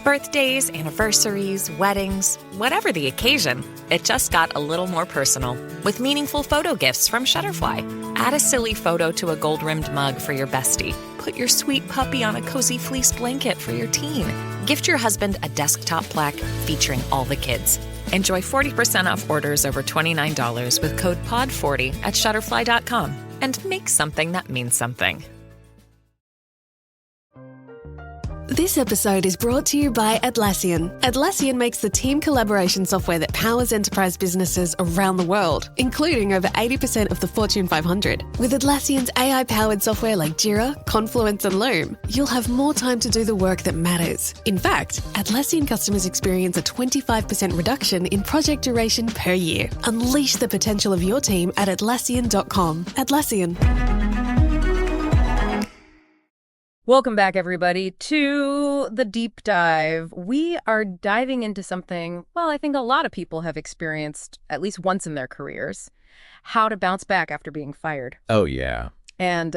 Birthdays, anniversaries, weddings, whatever the occasion, it just got a little more personal with meaningful photo gifts from Shutterfly. Add a silly photo to a gold-rimmed mug for your bestie. Put your sweet puppy on a cozy fleece blanket for your teen. Gift your husband a desktop plaque featuring all the kids. Enjoy 40% off orders over $29 with code POD40 at Shutterfly.com and make something that means something. This episode is brought to you by Atlassian. Atlassian makes the team collaboration software that powers enterprise businesses around the world, including over 80% of the Fortune 500. With Atlassian's AI-powered software like Jira, Confluence, and Loom, you'll have more time to do the work that matters. In fact, Atlassian customers experience a 25% reduction in project duration per year. Unleash the potential of your team at Atlassian.com. Atlassian. Welcome back, everybody, to the deep dive. We are diving into something, well, I think a lot of people have experienced at least once in their careers, how to bounce back after being fired. Oh, yeah. And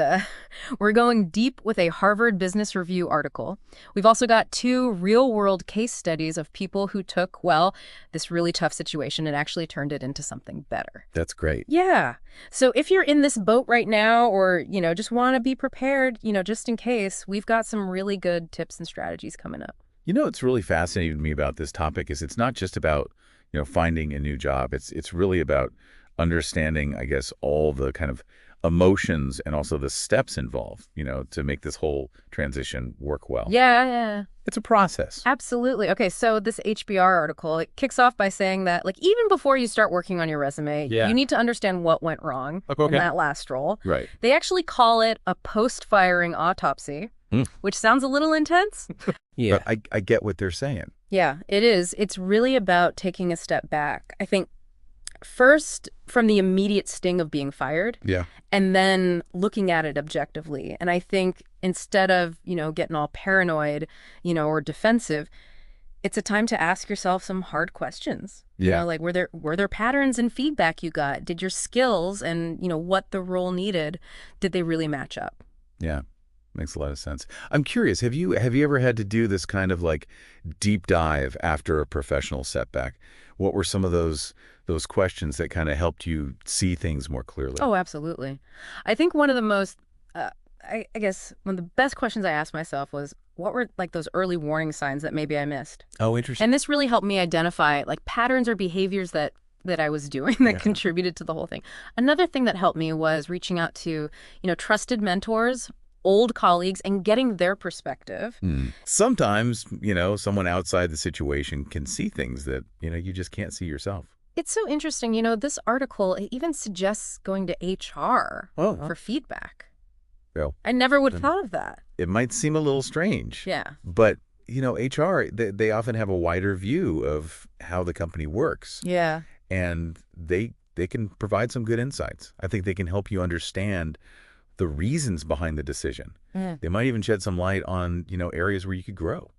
we're going deep with a Harvard Business Review article. We've also got 2 real-world case studies of people who took, well, this really tough situation and actually turned it into something better. That's great. Yeah. So if you're in this boat right now or, just want to be prepared, just in case, we've got some really good tips and strategies coming up. What's really fascinating to me about this topic is it's not just about, finding a new job. It's really about understanding, I guess, all the kind of emotions and also the steps involved, to make this whole transition work well. Yeah. It's a process. Absolutely. Okay, so this HBR article, it kicks off by saying that, even before you start working on your resume, you need to understand what went wrong in that last role. Right. They actually call it a post-firing autopsy, which sounds a little intense. Yeah. But I get what they're saying. Yeah, it is. It's really about taking a step back. I think first from the immediate sting of being fired. Yeah. And then looking at it objectively. And I think instead of, getting all paranoid, or defensive, it's a time to ask yourself some hard questions. Yeah. Were there patterns and feedback you got? Did your skills and, what the role needed, did they really match up? Yeah. Makes a lot of sense. I'm curious, have you ever had to do this kind of deep dive after a professional setback? What were some of those questions that kind of helped you see things more clearly? Oh, absolutely. I think one of the most, I guess, one of the best questions I asked myself was, what were those early warning signs that maybe I missed? Oh, interesting. And this really helped me identify patterns or behaviors that I was doing that contributed to the whole thing. Another thing that helped me was reaching out to, trusted mentors, old colleagues, and getting their perspective. Sometimes, someone outside the situation can see things that, you just can't see yourself. It's so interesting. This article, it even suggests going to HR for feedback. Well, I never would have thought of that. It might seem a little strange. Yeah. But, HR, they often have a wider view of how the company works. Yeah. And they can provide some good insights. I think they can help you understand the reasons behind the decision. They might even shed some light on, areas where you could grow.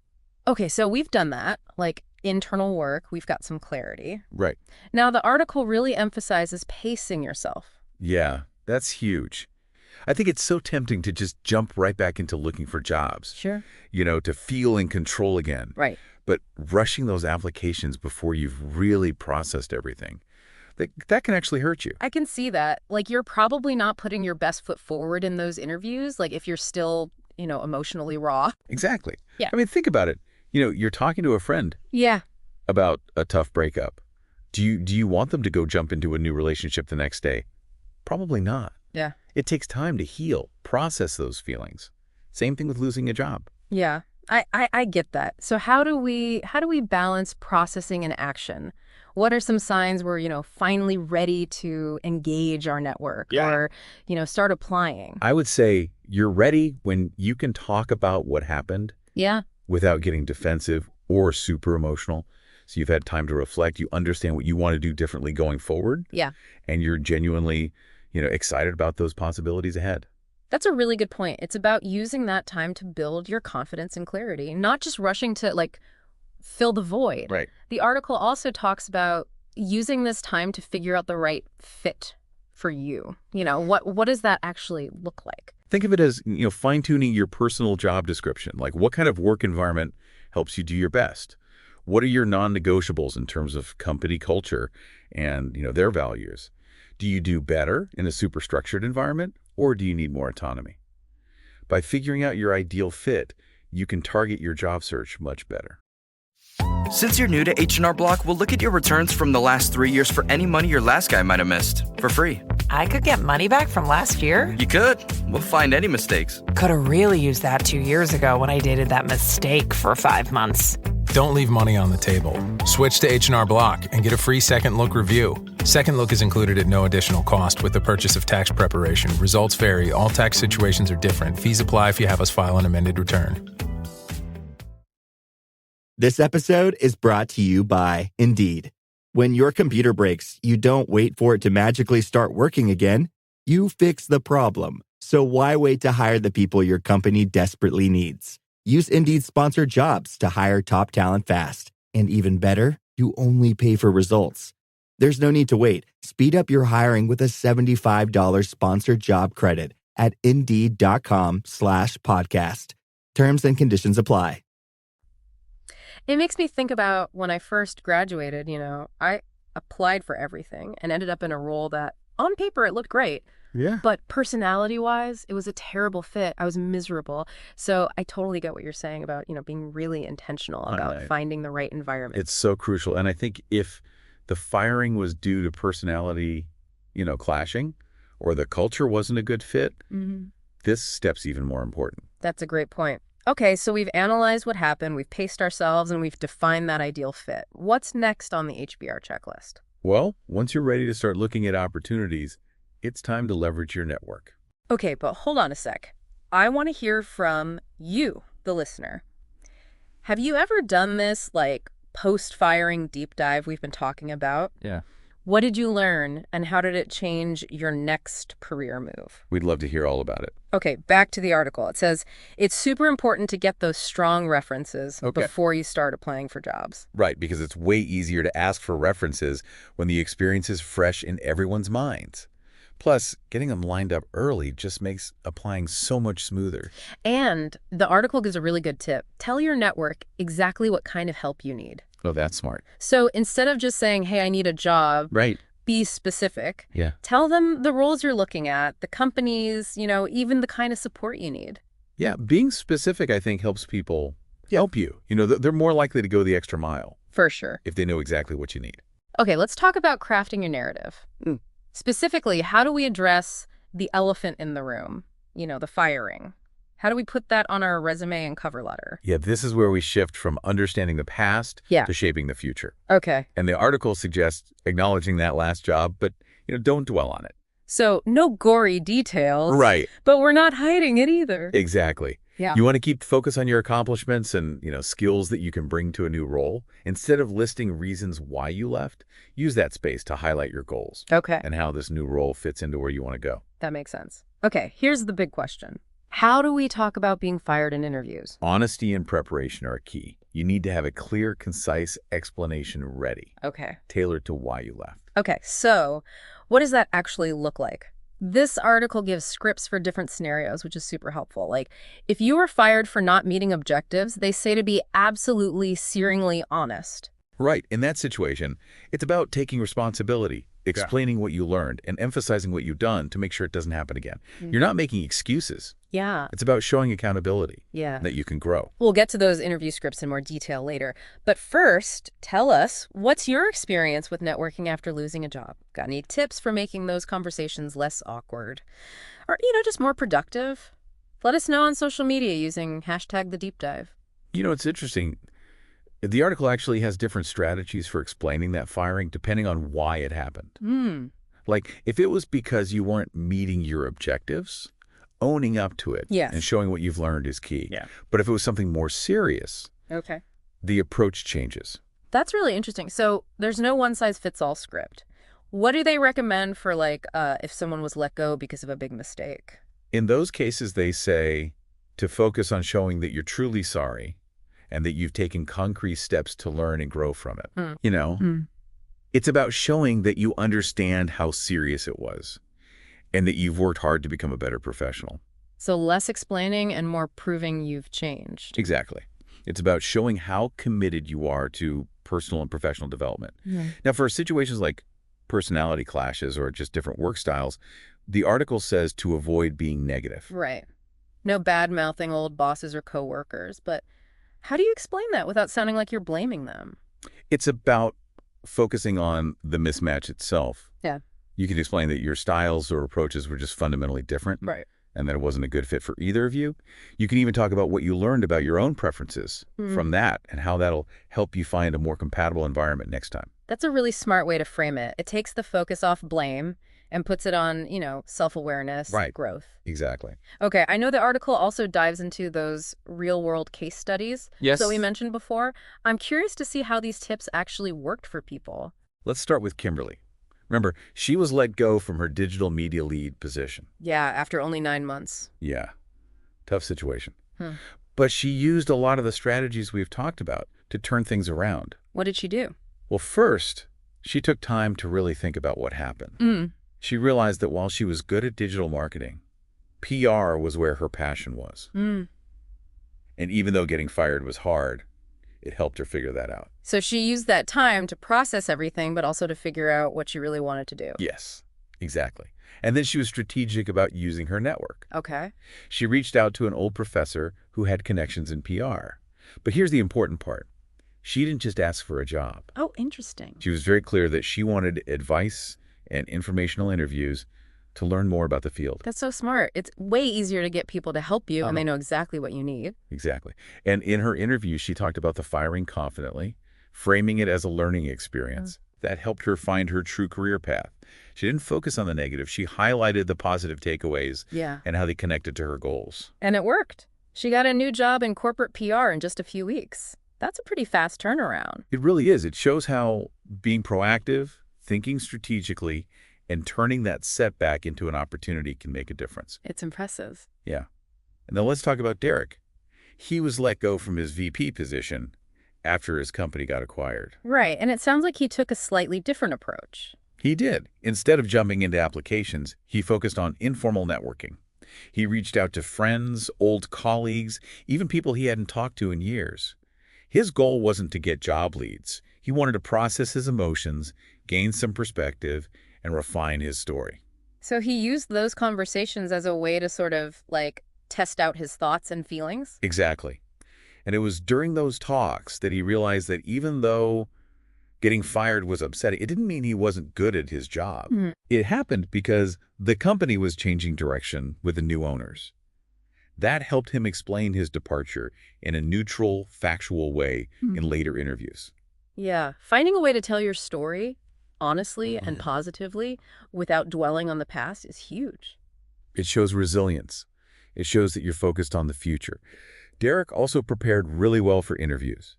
Okay, so we've done that, internal work. We've got some clarity. Right. Now, the article really emphasizes pacing yourself. Yeah, that's huge. I think it's so tempting to just jump right back into looking for jobs. Sure. To feel in control again. Right. But rushing those applications before you've really processed everything, that can actually hurt you. I can see that. You're probably not putting your best foot forward in those interviews, if you're still, emotionally raw. Exactly. Yeah. I mean, think about it. You're talking to a friend. Yeah. About a tough breakup. Do you want them to go jump into a new relationship the next day? Probably not. Yeah. It takes time to heal, process those feelings. Same thing with losing a job. Yeah. I get that. So how do we balance processing and action? What are some signs we're, finally ready to engage our network or, start applying? I would say you're ready when you can talk about what happened without getting defensive or super emotional. So you've had time to reflect. You understand what you want to do differently going forward. Yeah. And you're genuinely, excited about those possibilities ahead. That's a really good point. It's about using that time to build your confidence and clarity, not just rushing to fill the void. Right. The article also talks about using this time to figure out the right fit for you. What does that actually look like? Think of it as, fine-tuning your personal job description. What kind of work environment helps you do your best? What are your non-negotiables in terms of company culture and, their values? Do you do better in a super structured environment, or do you need more autonomy? By figuring out your ideal fit, you can target your job search much better. Since you're new to H&R Block, we'll look at your returns from the last 3 years for any money your last guy might have missed for free. I could get money back from last year? You could. We'll find any mistakes. Could have really used that 2 years ago when I dated that mistake for 5 months. Don't leave money on the table. Switch to H&R Block and get a free Second Look review. Second Look is included at no additional cost with the purchase of tax preparation. Results vary. All tax situations are different. Fees apply if you have us file an amended return. This episode is brought to you by Indeed. When your computer breaks, you don't wait for it to magically start working again. You fix the problem. So why wait to hire the people your company desperately needs? Use Indeed's sponsored jobs to hire top talent fast. And even better, you only pay for results. There's no need to wait. Speed up your hiring with a $75 sponsored job credit at Indeed.com/podcast. Terms and conditions apply. It makes me think about when I first graduated, I applied for everything and ended up in a role that on paper it looked great. Yeah. But personality-wise, it was a terrible fit. I was miserable. So I totally get what you're saying about, being really intentional about finding the right environment. It's so crucial. And I think if the firing was due to personality, clashing, or the culture wasn't a good fit, this step's even more important. That's a great point. Okay, so we've analyzed what happened, we've paced ourselves, and we've defined that ideal fit. What's next on the HBR checklist? Well, once you're ready to start looking at opportunities, it's time to leverage your network. Okay, but hold on a sec. I want to hear from you, the listener. Have you ever done this, post-firing deep dive we've been talking about? Yeah. What did you learn, and how did it change your next career move? We'd love to hear all about it. Okay, back to the article. It says, it's super important to get those strong references before you start applying for jobs. Right, because it's way easier to ask for references when the experience is fresh in everyone's minds. Plus, getting them lined up early just makes applying so much smoother. And the article gives a really good tip. Tell your network exactly what kind of help you need. Oh, that's smart. So instead of just saying, hey, I need a job, right, be specific. Yeah. Tell them the roles you're looking at, the companies, even the kind of support you need. Yeah, being specific, I think, helps people help you. They're more likely to go the extra mile. For sure. If they know exactly what you need. Okay, let's talk about crafting your narrative. Specifically, how do we address the elephant in the room? The firing. How do we put that on our resume and cover letter? Yeah, this is where we shift from understanding the past to shaping the future. Okay. And the article suggests acknowledging that last job, but, don't dwell on it. So no gory details. Right. But we're not hiding it either. Exactly. Yeah. You want to keep focus on your accomplishments and, skills that you can bring to a new role. Instead of listing reasons why you left, use that space to highlight your goals. Okay. And how this new role fits into where you want to go. That makes sense. Okay, here's the big question. How do we talk about being fired in interviews? Honesty and preparation are key. You need to have a clear, concise explanation ready. Okay. Tailored to why you left. Okay, so what does that actually look like? This article gives scripts for different scenarios, which is super helpful. If you were fired for not meeting objectives, they say to be absolutely searingly honest. Right. In that situation, it's about taking responsibility, explaining what you learned, and emphasizing what you've done to make sure it doesn't happen again. You're not making excuses. Yeah. It's about showing accountability. Yeah. That you can grow. We'll get to those interview scripts in more detail later. But first, tell us, what's your experience with networking after losing a job? Got any tips for making those conversations less awkward? Or, just more productive? Let us know on social media using #TheDeepDive. It's interesting. The article actually has different strategies for explaining that firing depending on why it happened. If it was because you weren't meeting your objectives, owning up to it and showing what you've learned is key. Yeah. But if it was something more serious, the approach changes. That's really interesting. So there's no one-size-fits-all script. What do they recommend for, if someone was let go because of a big mistake? In those cases, they say to focus on showing that you're truly sorry and that you've taken concrete steps to learn and grow from it. It's about showing that you understand how serious it was and that you've worked hard to become a better professional. So less explaining and more proving you've changed. Exactly. It's about showing how committed you are to personal and professional development. Now, for situations like personality clashes or just different work styles, the article says to avoid being negative. Right. No bad-mouthing old bosses or coworkers, but how do you explain that without sounding like you're blaming them? It's about focusing on the mismatch itself. Yeah. You can explain that your styles or approaches were just fundamentally different. Right. And that it wasn't a good fit for either of you. You can even talk about what you learned about your own preferences from that and how that'll help you find a more compatible environment next time. That's a really smart way to frame it. It takes the focus off blame and puts it on, self-awareness, growth. Exactly. Okay, I know the article also dives into those real-world case studies that we mentioned before. I'm curious to see how these tips actually worked for people. Let's start with Kimberly. Remember, she was let go from her digital media lead position. Yeah, after only 9 months. Yeah, tough situation. But she used a lot of the strategies we've talked about to turn things around. What did she do? Well, first, she took time to really think about what happened. She realized that while she was good at digital marketing, PR was where her passion was. And even though getting fired was hard, it helped her figure that out. So she used that time to process everything, but also to figure out what she really wanted to do. Yes, exactly. And then she was strategic about using her network. Okay. She reached out to an old professor who had connections in PR. But here's the important part. She didn't just ask for a job. Oh, interesting. She was very clear that she wanted advice and informational interviews to learn more about the field. That's so smart. It's way easier to get people to help you, and they know exactly what you need. Exactly. And in her interview, she talked about the firing confidently, framing it as a learning experience. That helped her find her true career path. She didn't focus on the negative. She highlighted the positive takeaways and how they connected to her goals. And it worked. She got a new job in corporate PR in just a few weeks. That's a pretty fast turnaround. It really is. It shows how being proactive, thinking strategically, and turning that setback into an opportunity can make a difference. It's impressive. Yeah. And now let's talk about Derek. He was let go from his VP position after his company got acquired. Right, and it sounds like he took a slightly different approach. He did. Instead of jumping into applications, he focused on informal networking. He reached out to friends, old colleagues, even people he hadn't talked to in years. His goal wasn't to get job leads. He wanted to process his emotions, gain some perspective, and refine his story. So he used those conversations as a way to sort of, test out his thoughts and feelings? Exactly. And it was during those talks that he realized that even though getting fired was upsetting, it didn't mean he wasn't good at his job. It happened because the company was changing direction with the new owners. That helped him explain his departure in a neutral, factual way in later interviews. Yeah, finding a way to tell your story honestly and positively without dwelling on the past is huge. It shows resilience. It shows that you're focused on the future. Derek also prepared really well for interviews.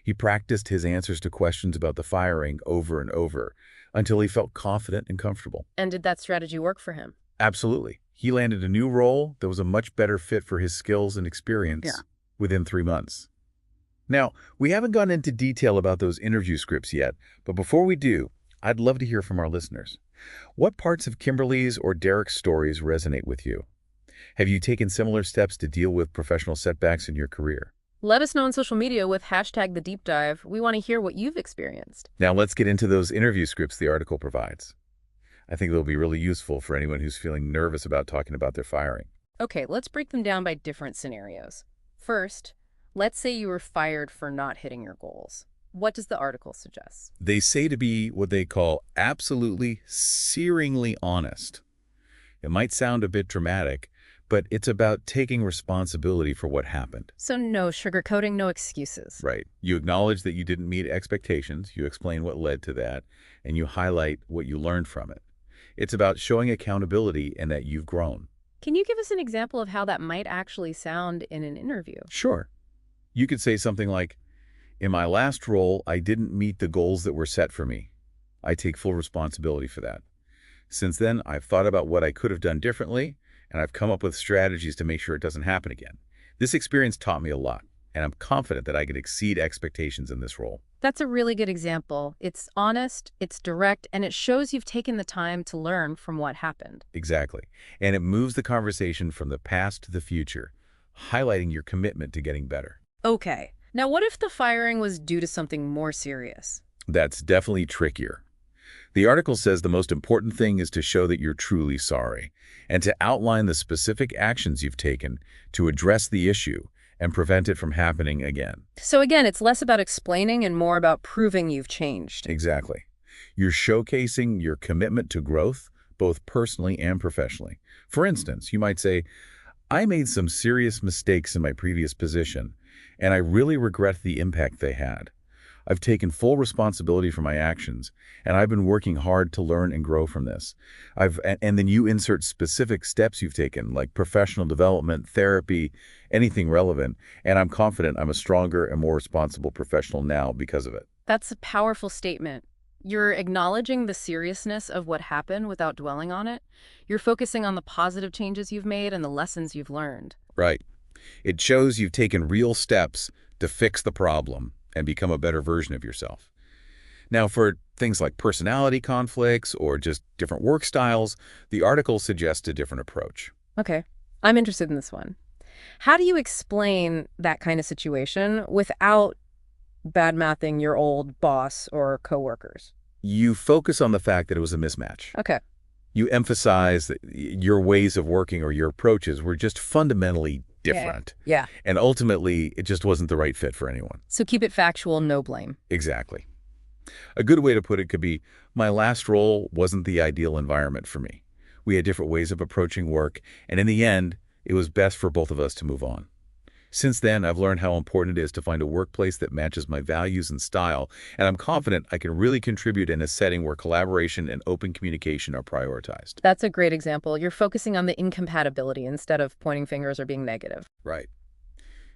He practiced his answers to questions about the firing over and over until he felt confident and comfortable. And did that strategy work for him? Absolutely. He landed a new role that was a much better fit for his skills and experience within 3 months. Now, we haven't gone into detail about those interview scripts yet, but before we do, I'd love to hear from our listeners. What parts of Kimberly's or Derek's stories resonate with you? Have you taken similar steps to deal with professional setbacks in your career? Let us know on social media with #TheDeepDive. We want to hear what you've experienced. Now let's get into those interview scripts the article provides. I think they'll be really useful for anyone who's feeling nervous about talking about their firing. Okay, let's break them down by different scenarios. First, let's say you were fired for not hitting your goals. What does the article suggest? They say to be what they call absolutely searingly honest. It might sound a bit dramatic, but it's about taking responsibility for what happened. So no sugarcoating, no excuses. Right. You acknowledge that you didn't meet expectations, you explain what led to that, and you highlight what you learned from it. It's about showing accountability and that you've grown. Can you give us an example of how that might actually sound in an interview? Sure. You could say something like, in my last role, I didn't meet the goals that were set for me. I take full responsibility for that. Since then, I've thought about what I could have done differently, and I've come up with strategies to make sure it doesn't happen again. This experience taught me a lot, and I'm confident that I could exceed expectations in this role. That's a really good example. It's honest, it's direct, and it shows you've taken the time to learn from what happened. Exactly. And it moves the conversation from the past to the future, highlighting your commitment to getting better. Okay, Now, what if the firing was due to something more serious? That's definitely trickier. The article says the most important thing is to show that you're truly sorry and to outline the specific actions you've taken to address the issue and prevent it from happening again. So again, it's less about explaining and more about proving you've changed. Exactly. You're showcasing your commitment to growth, both personally and professionally. For instance, you might say, I made some serious mistakes in my previous position, and I really regret the impact they had. I've taken full responsibility for my actions, and I've been working hard to learn and grow from this. And then you insert specific steps you've taken, like professional development, therapy, anything relevant, and I'm confident I'm a stronger and more responsible professional now because of it. That's a powerful statement. You're acknowledging the seriousness of what happened without dwelling on it. You're focusing on the positive changes you've made and the lessons you've learned. Right. It shows you've taken real steps to fix the problem and become a better version of yourself. Now, for things like personality conflicts or just different work styles, the article suggests a different approach. Okay, I'm interested in this one. How do you explain that kind of situation without bad-mouthing your old boss or coworkers? You focus on the fact that it was a mismatch. Okay. You emphasize that your ways of working or your approaches were just fundamentally different. Yeah. And ultimately, it just wasn't the right fit for anyone. So keep it factual, no blame. Exactly. A good way to put it could be, my last role wasn't the ideal environment for me. We had different ways of approaching work, and in the end, it was best for both of us to move on. Since then, I've learned how important it is to find a workplace that matches my values and style, and I'm confident I can really contribute in a setting where collaboration and open communication are prioritized. That's a great example. You're focusing on the incompatibility instead of pointing fingers or being negative. Right.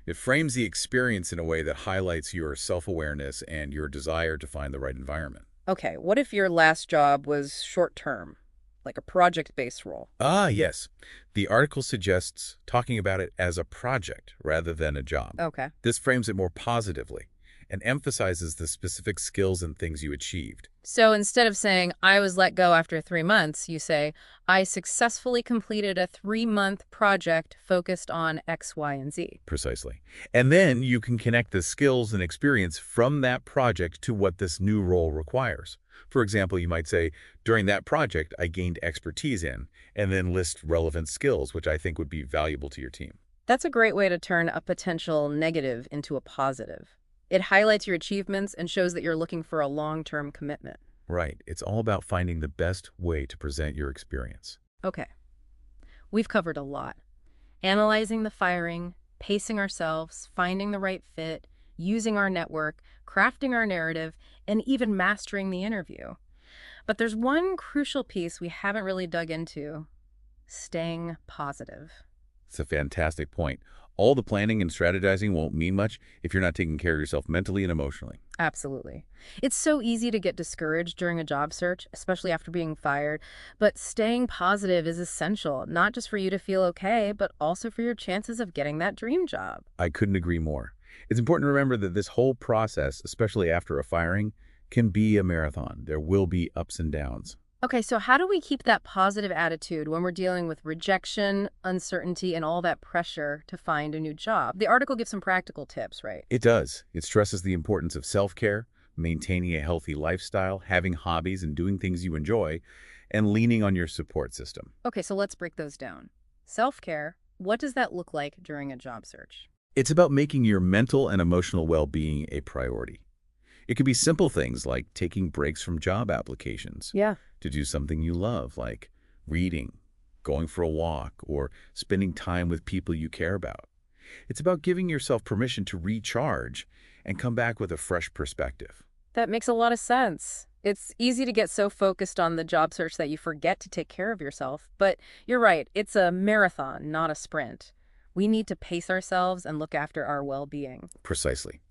It frames the experience in a way that highlights your self-awareness and your desire to find the right environment. Okay, what if your last job was short-term, like a project-based role? Ah, yes. The article suggests talking about it as a project rather than a job. Okay. This frames it more positively and emphasizes the specific skills and things you achieved. So instead of saying, I was let go after 3 months, you say, I successfully completed a 3-month project focused on X, Y, and Z. Precisely. And then you can connect the skills and experience from that project to what this new role requires. For example, you might say, during that project, I gained expertise in, and then list relevant skills, which I think would be valuable to your team. That's a great way to turn a potential negative into a positive. It highlights your achievements and shows that you're looking for a long-term commitment. Right. It's all about finding the best way to present your experience. Okay. We've covered a lot. Analyzing the firing, pacing ourselves, finding the right fit, using our network, crafting our narrative, and even mastering the interview. But there's one crucial piece we haven't really dug into: staying positive. It's a fantastic point. All the planning and strategizing won't mean much if you're not taking care of yourself mentally and emotionally. Absolutely. It's so easy to get discouraged during a job search, especially after being fired, but staying positive is essential, not just for you to feel okay, but also for your chances of getting that dream job. I couldn't agree more. It's important to remember that this whole process, especially after a firing, can be a marathon. There will be ups and downs. Okay, so how do we keep that positive attitude when we're dealing with rejection, uncertainty, and all that pressure to find a new job? The article gives some practical tips, right? It does. It stresses the importance of self-care, maintaining a healthy lifestyle, having hobbies and doing things you enjoy, and leaning on your support system. Okay, so let's break those down. Self-care, what does that look like during a job search? It's about making your mental and emotional well-being a priority. It could be simple things like taking breaks from job applications. Yeah. To do something you love, like reading, going for a walk, or spending time with people you care about. It's about giving yourself permission to recharge and come back with a fresh perspective. That makes a lot of sense. It's easy to get so focused on the job search that you forget to take care of yourself. But you're right, it's a marathon, not a sprint. We need to pace ourselves and look after our well-being. Precisely.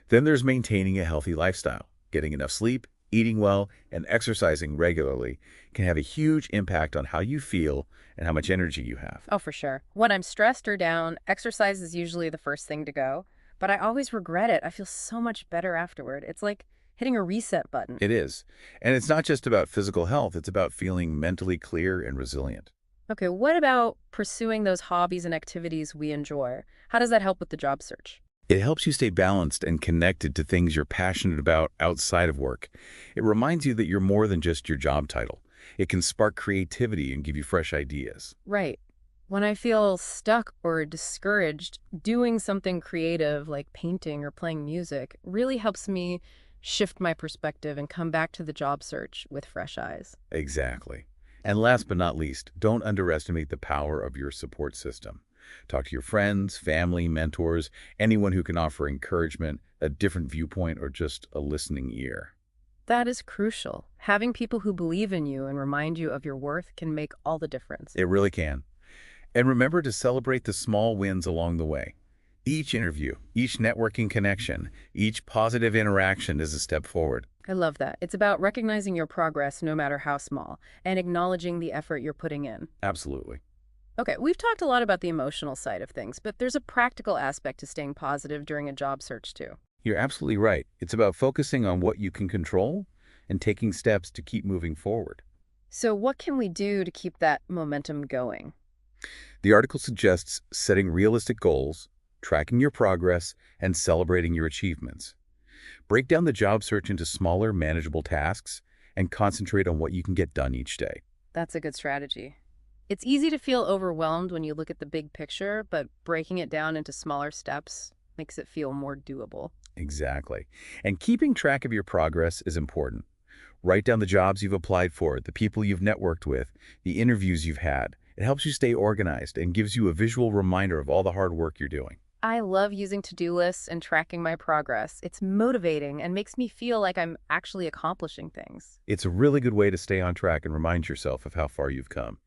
Then there's maintaining a healthy lifestyle. Getting enough sleep, eating well, and exercising regularly can have a huge impact on how you feel and how much energy you have. Oh, for sure. When I'm stressed or down, exercise is usually the first thing to go. But I always regret it. I feel so much better afterward. It's like hitting a reset button. It is. And it's not just about physical health. It's about feeling mentally clear and resilient. Okay, what about pursuing those hobbies and activities we enjoy? How does that help with the job search? It helps you stay balanced and connected to things you're passionate about outside of work. It reminds you that you're more than just your job title. It can spark creativity and give you fresh ideas. Right. When I feel stuck or discouraged, doing something creative like painting or playing music really helps me shift my perspective and come back to the job search with fresh eyes. Exactly. And last but not least, don't underestimate the power of your support system. Talk to your friends, family, mentors, anyone who can offer encouragement, a different viewpoint, or just a listening ear. That is crucial. Having people who believe in you and remind you of your worth can make all the difference. It really can. And remember to celebrate the small wins along the way. Each interview, each networking connection, each positive interaction is a step forward. I love that. It's about recognizing your progress no matter how small and acknowledging the effort you're putting in. Absolutely. Okay, we've talked a lot about the emotional side of things, but there's a practical aspect to staying positive during a job search too. You're absolutely right. It's about focusing on what you can control and taking steps to keep moving forward. So what can we do to keep that momentum going? The article suggests setting realistic goals, tracking your progress, and celebrating your achievements. Break down the job search into smaller, manageable tasks and concentrate on what you can get done each day. That's a good strategy. It's easy to feel overwhelmed when you look at the big picture, but breaking it down into smaller steps makes it feel more doable. Exactly. And keeping track of your progress is important. Write down the jobs you've applied for, the people you've networked with, the interviews you've had. It helps you stay organized and gives you a visual reminder of all the hard work you're doing. I love using to-do lists and tracking my progress. It's motivating and makes me feel like I'm actually accomplishing things. It's a really good way to stay on track and remind yourself of how far you've come.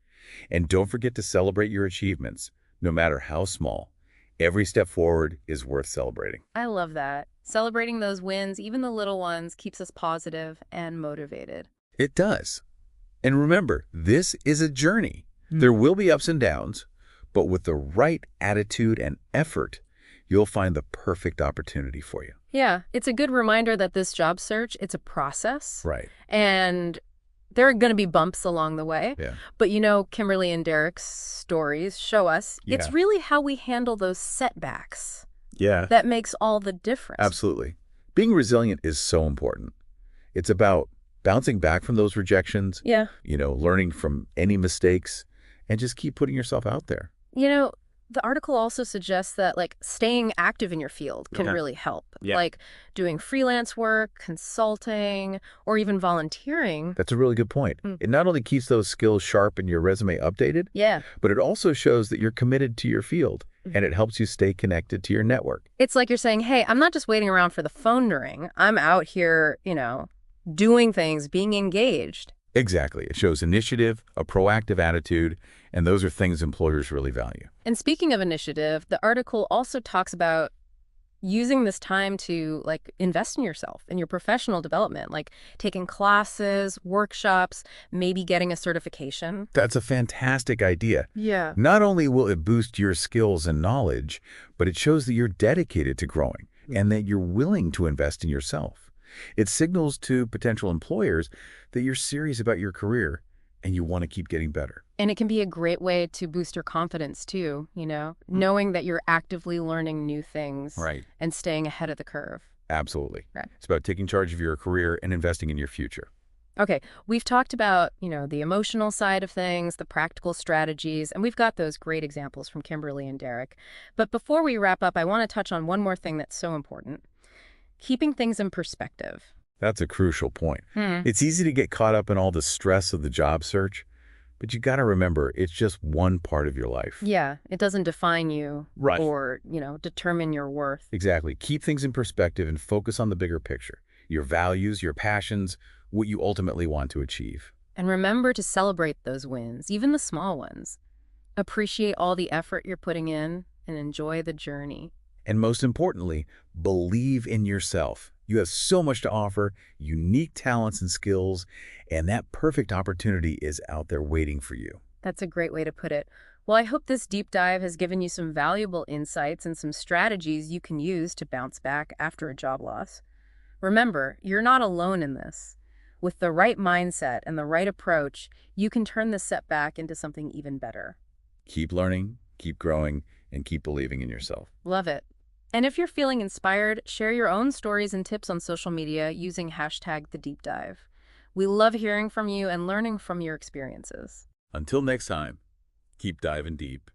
And don't forget to celebrate your achievements, no matter how small. Every step forward is worth celebrating. I love that. Celebrating those wins, even the little ones, keeps us positive and motivated. It does. And remember, this is a journey. There will be ups and downs, but with the right attitude and effort, you'll find the perfect opportunity for you. Yeah, it's a good reminder that this job search, it's a process. Right. And there are going to be bumps along the way. Yeah. But you know, Kimberly and Derek's stories show us it's Yeah. really how we handle those setbacks Yeah. that makes all the difference. Absolutely. Being resilient is so important. It's about bouncing back from those rejections, Yeah. Learning from any mistakes, and just keep putting yourself out there. You know, the article also suggests that staying active in your field can Okay. really help. Yeah. Like doing freelance work, consulting, or even volunteering. That's a really good point. It not only keeps those skills sharp and your resume updated, Yeah. but it also shows that you're committed to your field, and it helps you stay connected to your network. It's like you're saying, hey, I'm not just waiting around for the phone to ring. I'm out here, doing things, being engaged. Exactly. It shows initiative, a proactive attitude, and those are things employers really value. And speaking of initiative, the article also talks about using this time to invest in yourself, in your professional development, like taking classes, workshops, maybe getting a certification. That's a fantastic idea. Yeah. Not only will it boost your skills and knowledge, but it shows that you're dedicated to growing and that you're willing to invest in yourself. It signals to potential employers that you're serious about your career and you want to keep getting better. And it can be a great way to boost your confidence too, knowing that you're actively learning new things Right. and staying ahead of the curve. Absolutely. Right. It's about taking charge of your career and investing in your future. Okay, we've talked about, the emotional side of things, the practical strategies, and we've got those great examples from Kimberly and Derek. But before we wrap up, I want to touch on one more thing that's so important. Keeping things in perspective. That's a crucial point. It's easy to get caught up in all the stress of the job search, but you got to remember it's just one part of your life. Yeah, it doesn't define you Right. or, determine your worth. Exactly. Keep things in perspective and focus on the bigger picture, your values, your passions, what you ultimately want to achieve. And remember to celebrate those wins, even the small ones. Appreciate all the effort you're putting in and enjoy the journey. And most importantly, believe in yourself. You have so much to offer, unique talents and skills, and that perfect opportunity is out there waiting for you. That's a great way to put it. Well, I hope this deep dive has given you some valuable insights and some strategies you can use to bounce back after a job loss. Remember, you're not alone in this. With the right mindset and the right approach, you can turn this setback into something even better. Keep learning, keep growing, and keep believing in yourself. Love it. And if you're feeling inspired, share your own stories and tips on social media using #TheDeepDive. We love hearing from you and learning from your experiences. Until next time, keep diving deep.